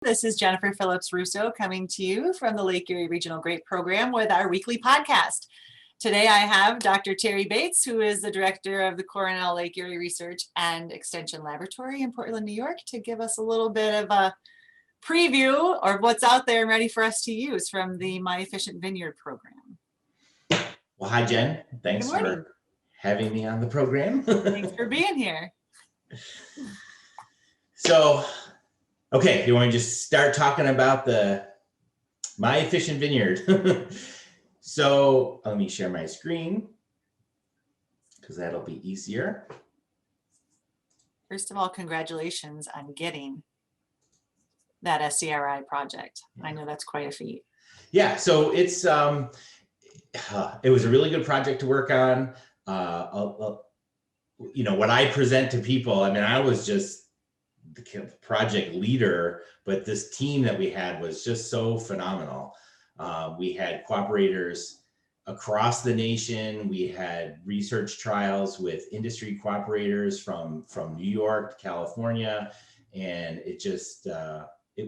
This is Jennifer Phillips Russo coming to you from the Lake Erie Regional Grape Program with our weekly podcast. Today I have Dr. Terry Bates, who is the director of the Cornell Lake Erie Research and Extension Laboratory in Portland, New York, to give us a little bit of a preview of what's out there and ready for us to use from the Efficient Vineyard program. Well, hi, Jen. Thanks for having me on the program. Thanks for being here. So, okay, you want to just start talking about the Efficient Vineyard? So let me share my screen because that'll be easier. First of all, congratulations on getting that SCRI project. I know that's quite a feat. Yeah, so it's it was a really good project to work on. You know, what I present to people, I mean, I was just the project leader, but this team that we had was just so phenomenal. We had cooperators across the nation. We had research trials with industry cooperators from New York to California, and it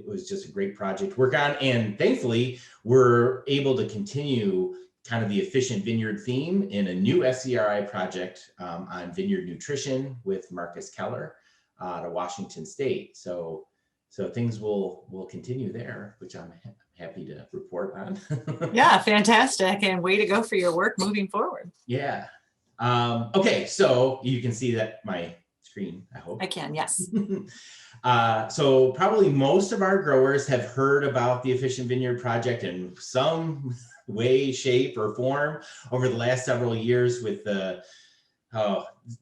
was just a great project to work on. And thankfully, we're able to continue kind of the Efficient Vineyard theme in a new SCRI project on vineyard nutrition with Marcus Keller out of Washington State. So things will continue there, which I'm happy to report on. Yeah, fantastic. And way to go for your work moving forward. Yeah. Okay, so you can see that my screen, I hope. I can, yes. So probably most of our growers have heard about the Efficient Vineyard project in some way, shape, or form over the last several years with the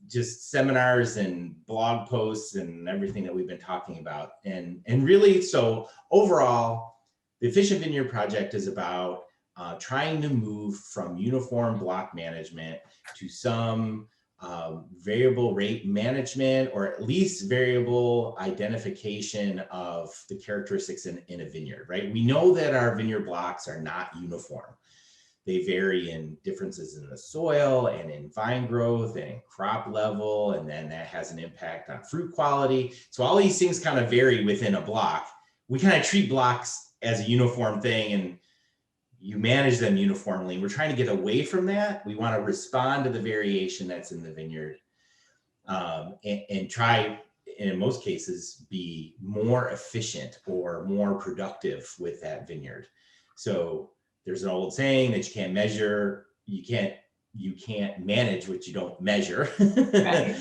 just seminars and blog posts and everything that we've been talking about. And really, so overall, the Efficient Vineyard project is about trying to move from uniform block management to some variable rate management, or at least variable identification of the characteristics in a vineyard, right? We know that our vineyard blocks are not uniform. They vary in differences in the soil and in vine growth and in crop level, and then that has an impact on fruit quality. So all these things kind of vary within a block. We kind of treat blocks as a uniform thing, and you manage them uniformly. We're trying to get away from that. We want to respond to the variation that's in the vineyard and try, in most cases, be more efficient or more productive with that vineyard. So there's an old saying that you can't measure, you can't manage what you don't measure. Right.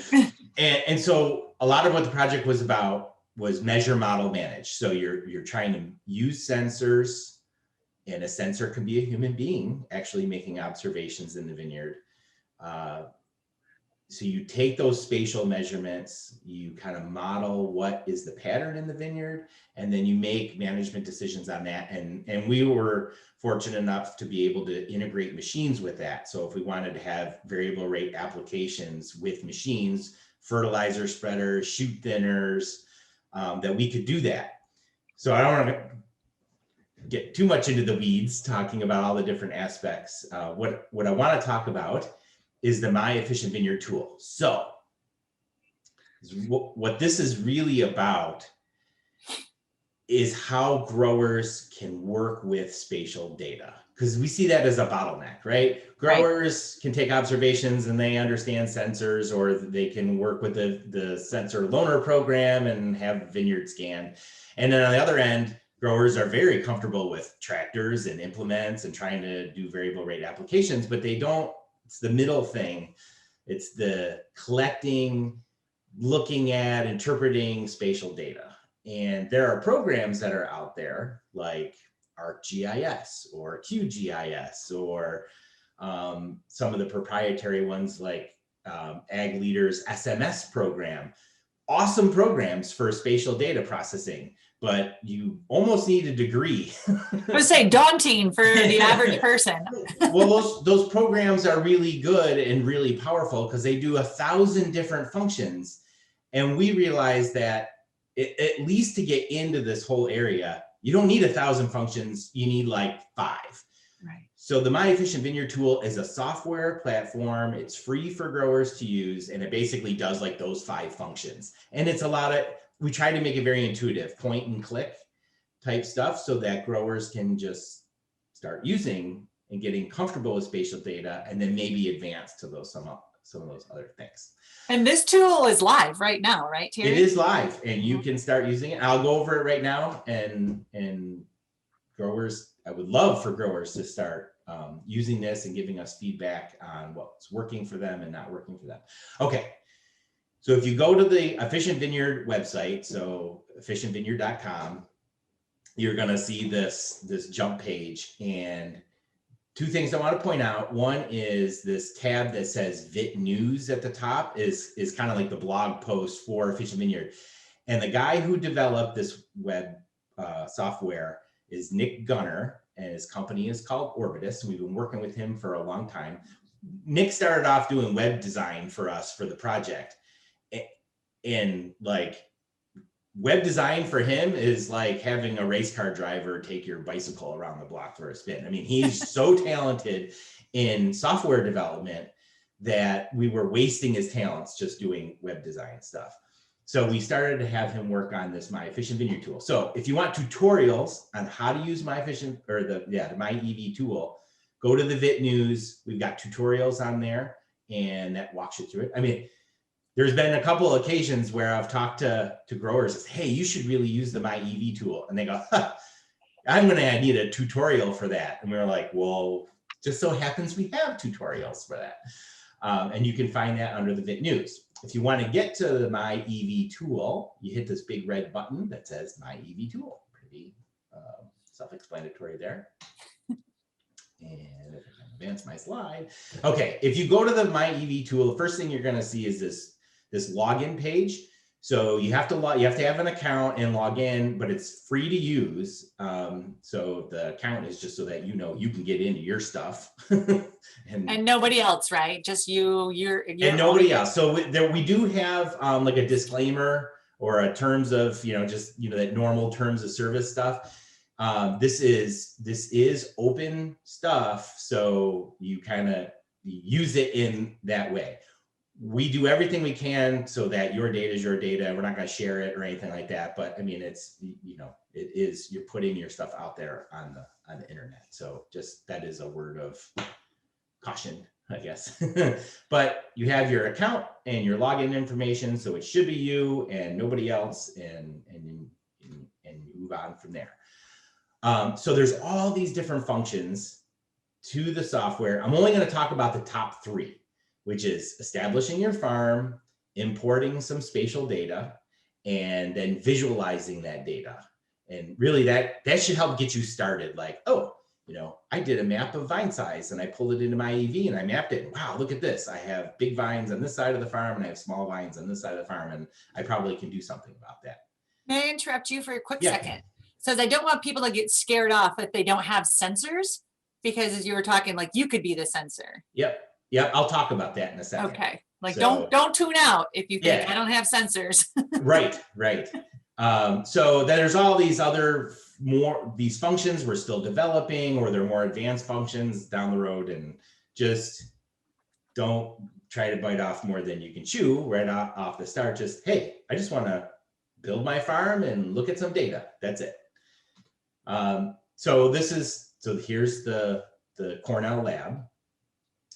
and so a lot of what the project was about was measure, model, manage. So you're trying to use sensors, and a sensor can be a human being actually making observations in the vineyard. So you take those spatial measurements, you kind of model what is the pattern in the vineyard, and then you make management decisions on that. And we were fortunate enough to be able to integrate machines with that. So if we wanted to have variable rate applications with machines, fertilizer spreaders, shoot thinners, that we could do that. So I don't want to get too much into the weeds talking about all the different aspects. What I want to talk about is the Efficient Vineyard tool. So what this is really about is how growers can work with spatial data, because we see that as a bottleneck, right? Growers can take observations and they understand sensors, or they can work with the sensor loaner program and have vineyard scanned. And then on the other end, growers are very comfortable with tractors and implements and trying to do variable rate applications, but they don't. It's the middle thing. It's the collecting, looking at, interpreting spatial data. And there are programs that are out there like ArcGIS or QGIS, or some of the proprietary ones like Ag Leader's SMS program. Awesome programs for spatial data processing, but you almost need a degree. I would say daunting for the average person. Well, those programs are really good and really powerful because they do 1,000 different functions. And we realized that at least to get into this whole area, you don't need 1,000 functions, you need like 5. Right. So the Efficient Vineyard tool is a software platform. It's free for growers to use, and it basically does like those 5 functions. And it's we try to make it very intuitive, point and click. type stuff so that growers can just start using and getting comfortable with spatial data, and then maybe advance to those some of those other things. And this tool is live right now, right, Terry? It is live, and you can start using it. I'll go over it right now, and growers, I would love for growers to start using this and giving us feedback on what's working for them and not working for them. Okay, so if you go to the Efficient Vineyard website, so efficientvineyard.com, you're going to see this jump page, and two things I want to point out. One is this tab that says Vit News at the top is kind of like the blog post for Efficient Vineyard. And the guy who developed this web software is Nick Gunner, and his company is called Orbitus. We've been working with him for a long time. Nick started off doing web design for us for the project. And like, web design for him is like having a race car driver take your bicycle around the block for a spin. I mean, he's so talented in software development that we were wasting his talents just doing web design stuff. So we started to have him work on this MyEV Vineyard tool. So if you want tutorials on how to use the MyEV tool, go to the Vit News. We've got tutorials on there, and that walks you through it. I mean, there's been a couple of occasions where I've talked to growers and said, hey, you should really use the MyEV tool. And they go, I'm going to need a tutorial for that. And we were like, well, just so happens we have tutorials for that. And you can find that under the Vit News. If you want to get to the MyEV tool, you hit this big red button that says MyEV tool. Pretty self-explanatory there. And if I can advance my slide. Okay, if you go to the MyEV tool, the first thing you're going to see is this login page. So you have to have an account and log in, but it's free to use. So the account is just so that you can get into your stuff. and nobody else, right? Just you're and nobody else. So we do have like a disclaimer or a terms of, that normal terms of service stuff. This is open stuff, so you kind of use it in that way. We do everything we can so that your data is your data. We're not going to share it or anything like that. But I mean, you're putting your stuff out there on the internet. So just that is a word of caution, I guess. But you have your account and your login information, so it should be you and nobody else, and you move on from there. So there's all these different functions to the software. I'm only going to talk about the top three, which is establishing your farm, importing some spatial data, and then visualizing that data. And really that should help get you started. Like, I did a map of vine size and I pulled it into MyEV and I mapped it. Wow, look at this. I have big vines on this side of the farm and I have small vines on this side of the farm, and I probably can do something about that. May I interrupt you for a quick second? So I don't want people to get scared off if they don't have sensors, because as you were talking, like, you could be the sensor. Yep. I'll talk about that in a second. Okay. Like, don't tune out if you think I don't have sensors. Right. So there's all these other these functions we're still developing, or they're more advanced functions down the road, and just don't try to bite off more than you can chew right off the start. Just, hey, I just want to build my farm and look at some data. That's it. So here's the Cornell lab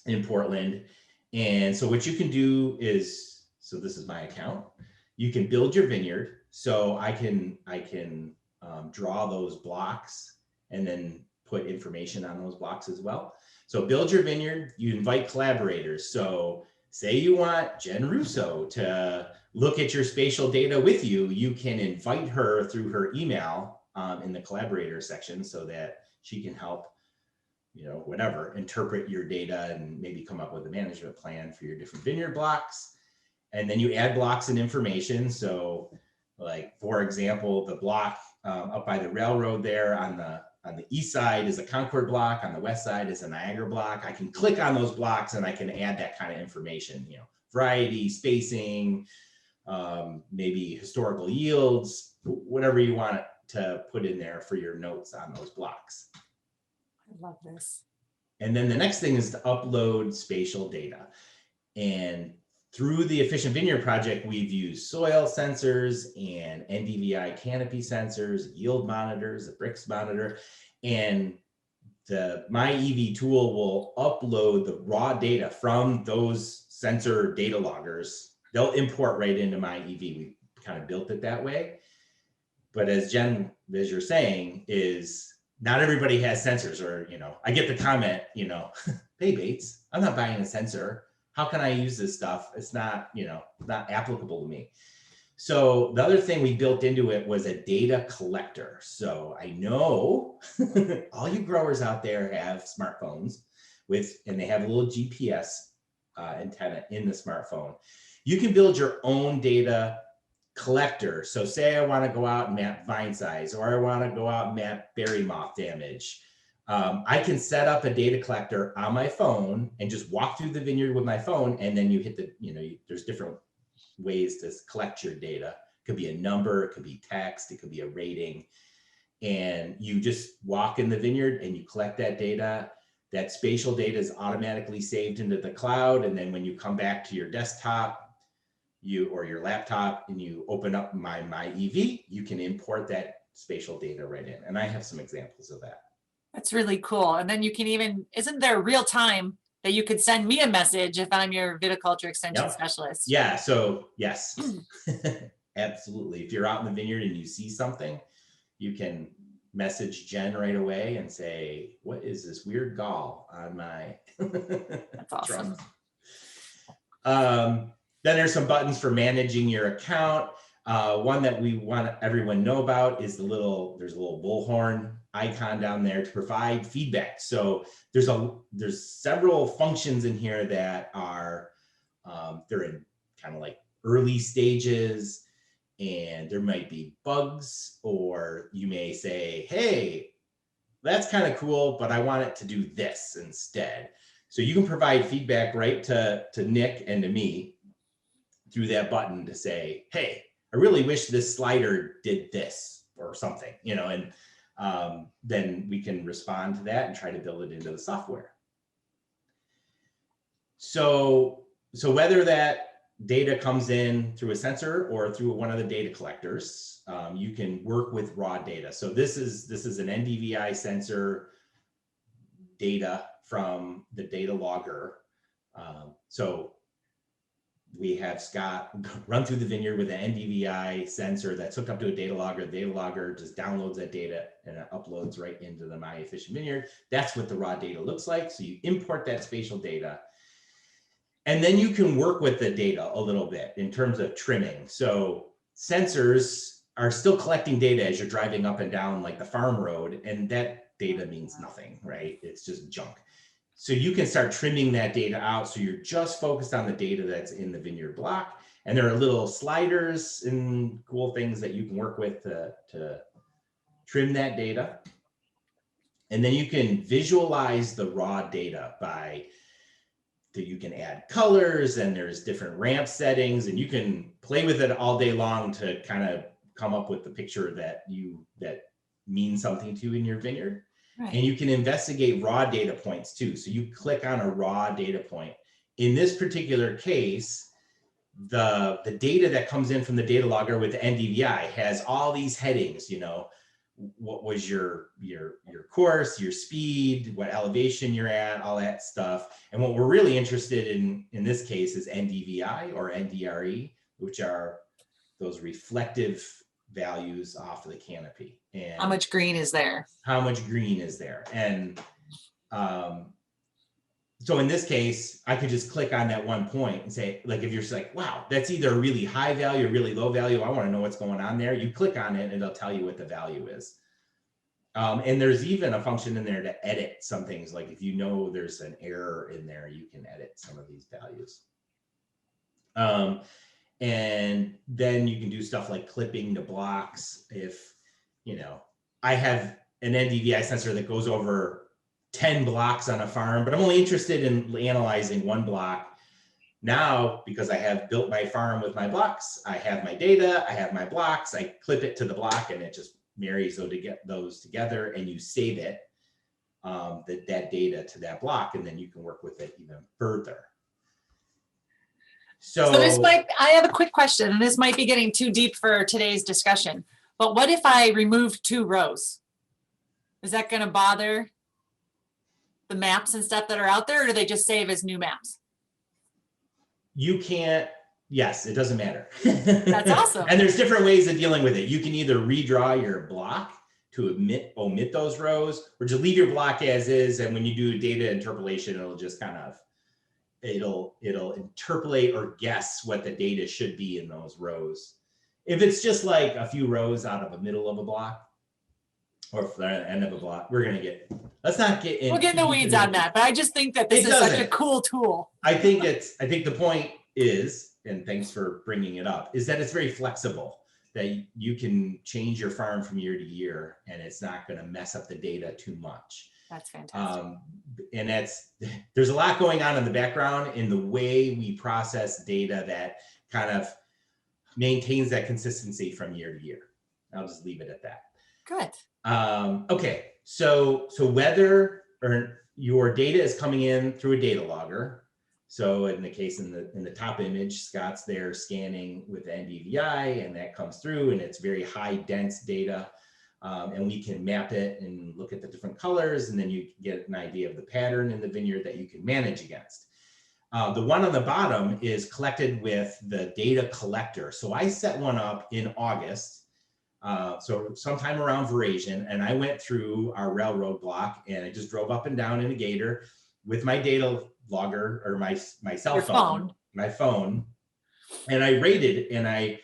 in Portland. And so what you can do is, so this is my account. You can build your vineyard. So I can draw those blocks and then put information on those blocks as well. So build your vineyard, you invite collaborators. So say you want Jen Russo to look at your spatial data with you, you can invite her through her email in the collaborator section so that she can help, interpret your data and maybe come up with a management plan for your different vineyard blocks. And then you add blocks and information. So like, for example, the block up by the railroad there on the east side is a Concord block, on the west side is a Niagara block. I can click on those blocks and I can add that kind of information, variety, spacing, maybe historical yields, whatever you want to put in there for your notes on those blocks. I love this. And then the next thing is to upload spatial data. And through the Efficient Vineyard project, we've used soil sensors and NDVI canopy sensors, yield monitors, a bricks monitor, and the MyEV tool will upload the raw data from those sensor data loggers. They'll import right into MyEV. We kind of built it that way. But as Jen, as you're saying, is not everybody has sensors, or, I get the comment, hey Bates, I'm not buying a sensor. How can I use this stuff? It's not, not applicable to me. So the other thing we built into it was a data collector. So I know all you growers out there have smartphones and they have a little GPS antenna in the smartphone. You can build your own data collector. So say I want to go out and map vine size, or I want to go out and map berry moth damage. I can set up a data collector on my phone and just walk through the vineyard with my phone. And then you hit there's different ways to collect your data. It could be a number, it could be text, it could be a rating. And you just walk in the vineyard and you collect that data. That spatial data is automatically saved into the cloud. And then when you come back to your desktop, or your laptop, and you open up MyEV, you can import that spatial data right in. And I have some examples of that. That's really cool. And then you can even, isn't there real time that you could send me a message if I'm your viticulture extension specialist? Yeah, so yes, absolutely. If you're out in the vineyard and you see something, you can message Jen right away and say, what is this weird gall on my That's awesome. Then there's some buttons for managing your account. One that we want everyone to know about is there's a little bullhorn icon down there to provide feedback. So there's several functions in here that are, they're in kind of like early stages, and there might be bugs, or you may say, hey, that's kind of cool, but I want it to do this instead. So you can provide feedback right to Nick and to me through that button to say, hey, I really wish this slider did this or something, and then we can respond to that and try to build it into the software. So whether that data comes in through a sensor or through one of the data collectors, you can work with raw data. So this is an NDVI sensor data from the data logger. So we have Scott run through the vineyard with an NDVI sensor that's hooked up to a data logger. The data logger just downloads that data and it uploads right into the My Efficient Vineyard. That's what the raw data looks like. So you import that spatial data, and then you can work with the data a little bit in terms of trimming. So sensors are still collecting data as you're driving up and down like the farm road, and that data means nothing, right? It's just junk. So you can start trimming that data out. So you're just focused on the data that's in the vineyard block. And there are little sliders and cool things that you can work with to trim that data. And then you can visualize the raw data you can add colors, and there's different ramp settings, and you can play with it all day long to kind of come up with the picture that means something to you in your vineyard. Right. And you can investigate raw data points too. So you click on a raw data point. In this particular case, the data that comes in from the data logger with the NDVI has all these headings, what was your course, your speed, what elevation you're at, all that stuff. And what we're really interested in this case is NDVI or NDRE, which are those reflective values off of the canopy. And how much green is there? And so in this case, I could just click on that one point and say, like, if you're just like, wow, that's either a really high value or really low value, I want to know what's going on there. You click on it and it'll tell you what the value is. And there's even a function in there to edit some things. Like if you know there's an error in there, you can edit some of these values. And then you can do stuff like clipping the blocks. If, I have an NDVI sensor that goes over 10 blocks on a farm, but I'm only interested in analyzing one block. Now, because I have built my farm with my blocks, I have my data, I have my blocks, I clip it to the block, and it just marries those together, and you save it, that data to that block, and then you can work with it even further. So this So I have a quick question, and this might be getting too deep for today's discussion, but what if I remove 2 rows? Is that going to bother the maps and stuff that are out there, or do they just save as new maps? you can't, yes, it doesn't matter. That's awesome. And there's different ways of dealing with it. You can either redraw your block to omit those rows, or just leave your block as is. And when you do data interpolation, it'll just kind of, it'll interpolate or guess what the data should be in those rows. If it's just like a few rows out of the middle of a block, or for the end of a block, let's not get in. We'll get in the weeds on that, but I just think that this is such a cool tool. I think the point is, and thanks for bringing it up, is that it's very flexible, that you can change your farm from year to year and it's not going to mess up the data too much. That's fantastic. And there's a lot going on in the background in the way we process data that kind of maintains that consistency from year to year. I'll just leave it at that. Good. Okay, so whether or your data is coming in through a data logger. So in the case in the top image, Scott's there scanning with NDVI, and that comes through, and it's very high dense data, and we can map it and look at the different colors, and then you get an idea of the pattern in the vineyard that you can manage against. The one on the bottom is collected with the data collector. So I set one up in August. So sometime around Verasion, and I went through our railroad block and I just drove up and down in a gator with my data logger, or my cell phone, my phone, and I rated, and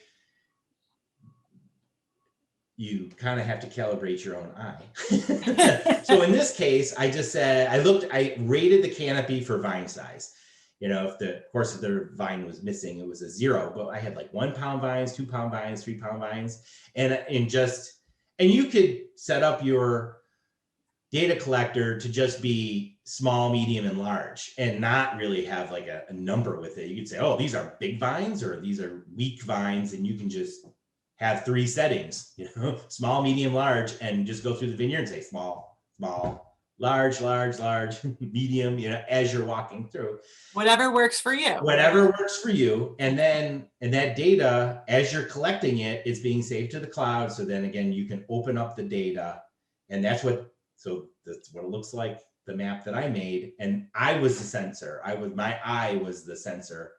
you kind of have to calibrate your own eye. So in this case, I just said, I rated the canopy for vine size. You know, if the vine was missing, it was a 0, but I had like 1 pound vines, 2 pound vines, 3 pound vines. And you could set up your data collector to just be small, medium, and large, and not really have like a number with it. You could say, oh, these are big vines or these are weak vines. And you can just have 3 settings, you know, small, medium, large, and just go through the vineyard and say small, small, large, large, large, medium, you know, as you're walking through. Whatever works for you. Whatever works for you. And that data, as you're collecting it, it's being saved to the cloud. So then again, you can open up the data, and that's what it looks like, the map that I made. And I was the sensor. My eye was the sensor.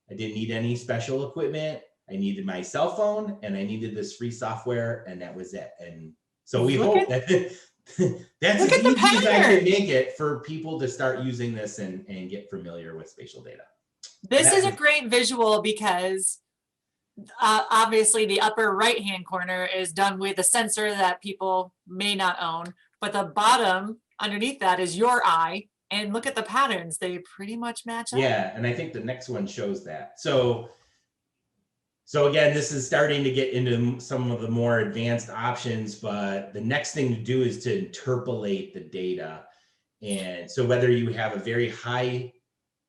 I didn't need any special equipment. I needed my cell phone and I needed this free software, and that was it. And so we hope that that's as easy as I can make it for people to start using this and get familiar with spatial data. This is a great visual because obviously the upper right-hand corner is done with a sensor that people may not own, but the bottom underneath that is your eye. And look at the patterns. They pretty much match up. Yeah, and I think the next one shows that. So again, this is starting to get into some of the more advanced options, but the next thing to do is to interpolate the data. And so whether you have a very high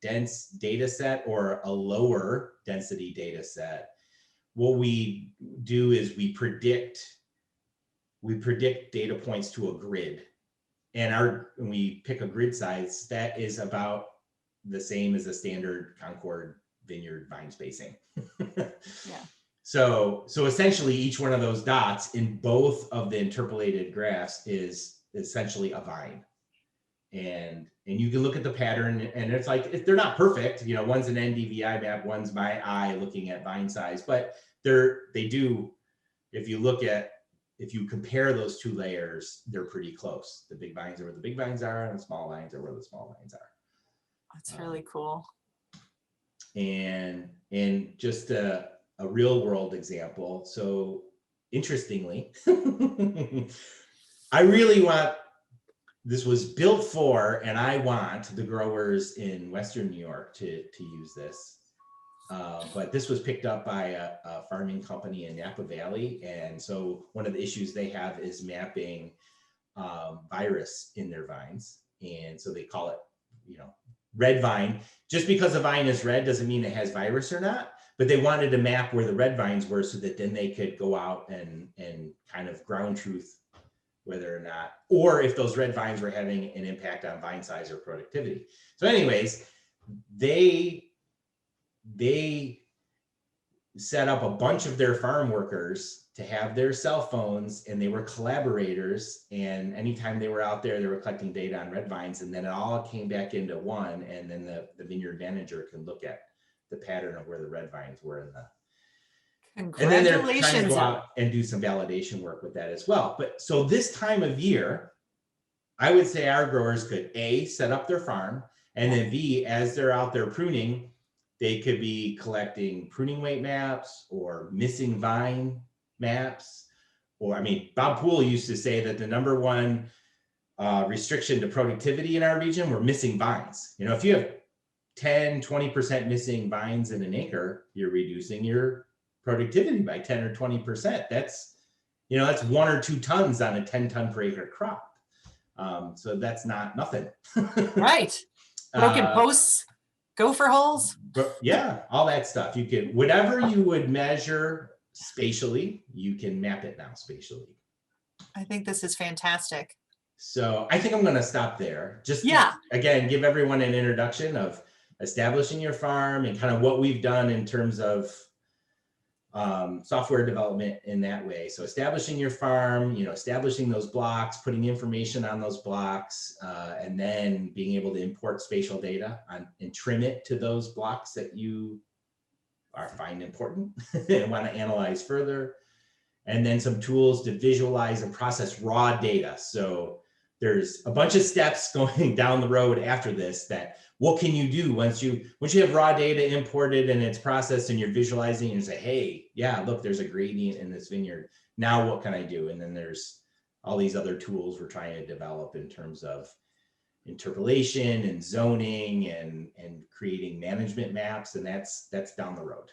dense data set or a lower density data set, what we do is we predict data points to a grid. And we pick a grid size that is about the same as a standard Concord vineyard vine spacing. Yeah. So essentially each one of those dots in both of the interpolated graphs is essentially a vine. And you can look at the pattern, and it's like, they're not perfect. You know, one's an NDVI map, one's my eye looking at vine size, but they do, if you compare those 2 layers, they're pretty close. The big vines are where the big vines are, and the small vines are where the small vines are. That's really cool. And just a real world example. So interestingly, I really want, this was built for, and I want the growers in Western New York to use this. But this was picked up by a farming company in Napa Valley. And so one of the issues they have is mapping virus in their vines. And so they call it, you know, red vine. Just because a vine is red doesn't mean it has virus or not, but they wanted to map where the red vines were so that then they could go out and kind of ground truth whether or not, or if those red vines were having an impact on vine size or productivity. So anyways, they they set up a bunch of their farm workers to have their cell phones, and they were collaborators. And anytime they were out there, they were collecting data on red vines, and then it all came back into one. And then the vineyard manager can look at the pattern of where the red vines were in the. And then they're trying to go out and do some validation work with that as well. But so this time of year, I would say our growers could A, set up their farm, and then B, as they're out there pruning, they could be collecting pruning weight maps or missing vine maps. Or, I mean, Bob Poole used to say that the number one restriction to productivity in our region were missing vines. You know, if you have 10, 20% missing vines in an acre, you're reducing your productivity by 10 or 20%. That's, you know, that's 1 or 2 tons on a 10-ton per acre crop. So that's not nothing. Right. Broken posts, gopher holes. But yeah, all that stuff. You can, whatever you would measure spatially, you can map it now spatially. I think this is fantastic. So I think I'm going to stop there. Just again, give everyone an introduction of establishing your farm and kind of what we've done in terms of software development in that way. So establishing your farm, you know, establishing those blocks, putting information on those blocks, and then being able to import spatial data and trim it to those blocks that you find important and want to analyze further. And then some tools to visualize and process raw data. So there's a bunch of steps going down the road after this that what can you do once you have raw data imported and it's processed and you're visualizing and say, hey, yeah, look, there's a gradient in this vineyard. Now what can I do? And then there's all these other tools we're trying to develop in terms of interpolation and zoning and creating management maps. And that's down the road.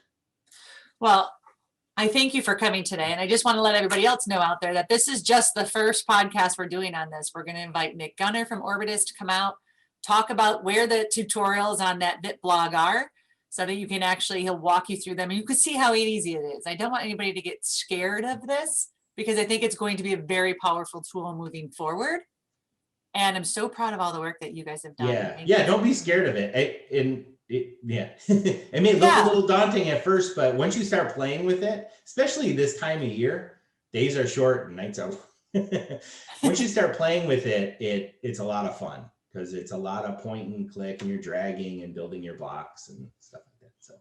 Well, I thank you for coming today. And I just want to let everybody else know out there that this is just the first podcast we're doing on this. We're going to invite Nick Gunner from Orbitus to come out, talk about where the tutorials on that Vit blog are so that you can actually, he'll walk you through them and you can see how easy it is. I don't want anybody to get scared of this because I think it's going to be a very powerful tool moving forward. And I'm so proud of all the work that you guys have done. Yeah, don't be scared of it. It may look a little daunting at first, but once you start playing with it, especially this time of year, days are short and nights are long. Once you start playing with it, it's a lot of fun because it's a lot of point and click and you're dragging and building your blocks and stuff like that. So,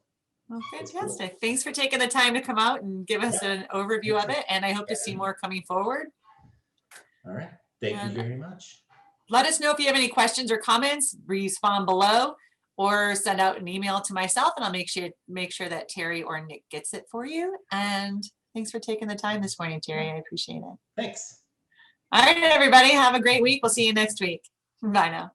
well, fantastic. Cool. Thanks for taking the time to come out and give us an overview of it. And I hope to see more coming forward. All right. Thank you very much. Let us know if you have any questions or comments, respond below or send out an email to myself and I'll make sure that Terry or Nick gets it for you. And thanks for taking the time this morning, Terry. I appreciate it. Thanks. All right, everybody. Have a great week. We'll see you next week. Bye now.